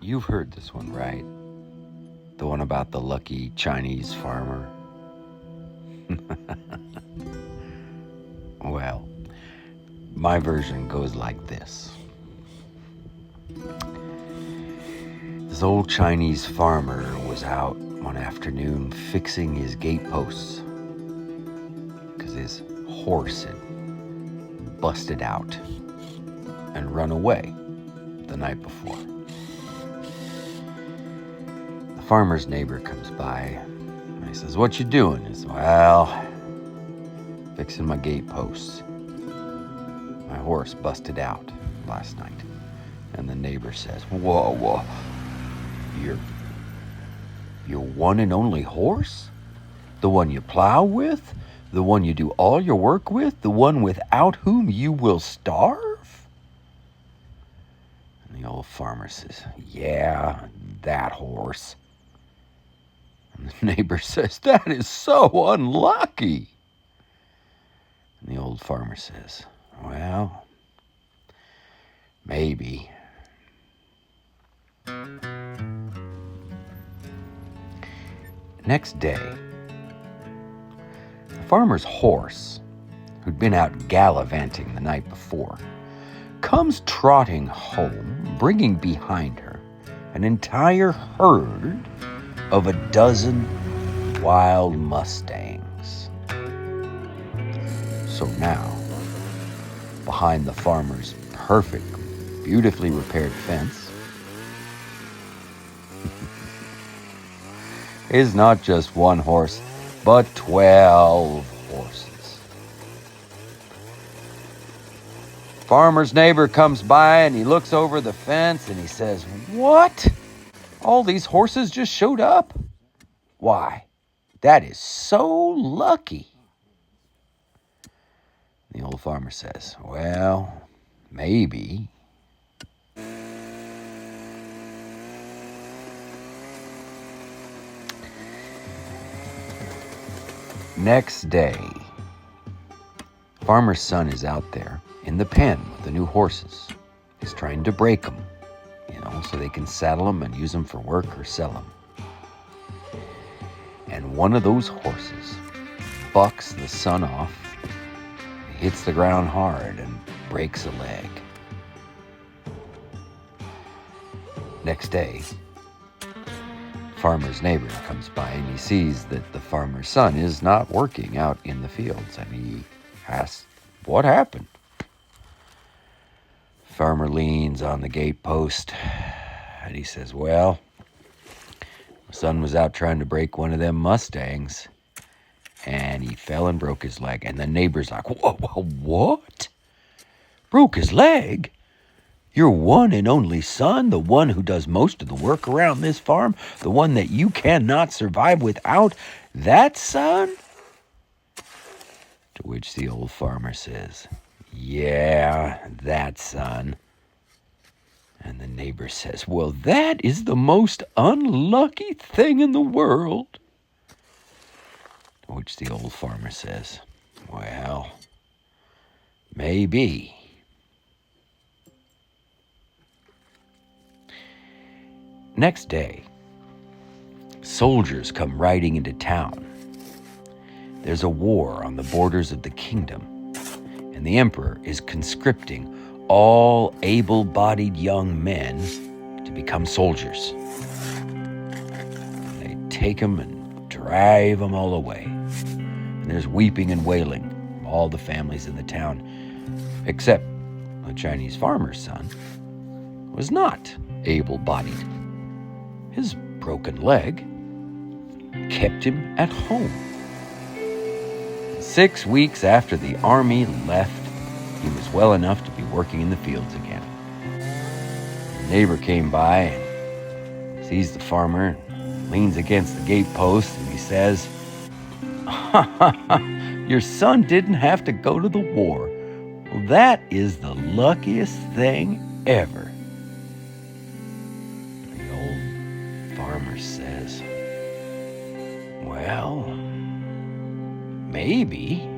You've heard this one, right? The one about the lucky Chinese farmer. Well, my version goes like this. This old Chinese farmer was out one afternoon fixing his gate posts because his horse had busted out and run away the night before. The farmer's neighbor comes by and he says, "What you doing?" He says, "Well, fixing my gate posts. My horse busted out last night." And the neighbor says, Whoa, your one and only horse? The one you plow with? The one you do all your work with? The one without whom you will starve?" And the old farmer says, "Yeah, that horse." And the neighbor says, "That is so unlucky." And the old farmer says, "Well, maybe." Next day, the farmer's horse, who'd been out gallivanting the night before, comes trotting home, bringing behind her an entire herd of a dozen wild mustangs. So now, behind the farmer's perfect, beautifully repaired fence, is not just one horse, but 12 horses. Farmer's neighbor comes by and he looks over the fence and he says, "What? All these horses just showed up? Why, that is so lucky." The old farmer says, "Well, maybe." Next day, farmer's son is out there in the pen with the new horses. He's trying to break them, so they can saddle them and use them for work or sell them. And one of those horses bucks the son off, hits the ground hard, and breaks a leg. Next day, farmer's neighbor comes by and he sees that the farmer's son is not working out in the fields, and he asks, "What happened?" Farmer leans on the gate post and he says, "Well, my son was out trying to break one of them mustangs and he fell and broke his leg." And the neighbor's like, "Whoa, what? Broke his leg? Your one and only son, the one who does most of the work around this farm, the one that you cannot survive without, that son?" To which the old farmer says, "Yeah, that son." And the neighbor says, "Well, that is the most unlucky thing in the world." To which the old farmer says, "Well, maybe." Next day, soldiers come riding into town. There's a war on the borders of the kingdom, and the emperor is conscripting all able-bodied young men to become soldiers. They take them and drive them all away. And there's weeping and wailing from all the families in the town, except the Chinese farmer's son was not able-bodied. His broken leg kept him at home. 6 weeks after the army left, he was well enough to be working in the fields again. The neighbor came by and sees the farmer, and leans against the gate post, and he says, "Your son didn't have to go to the war. Well, that is the luckiest thing ever." Farmer says, "Well, maybe."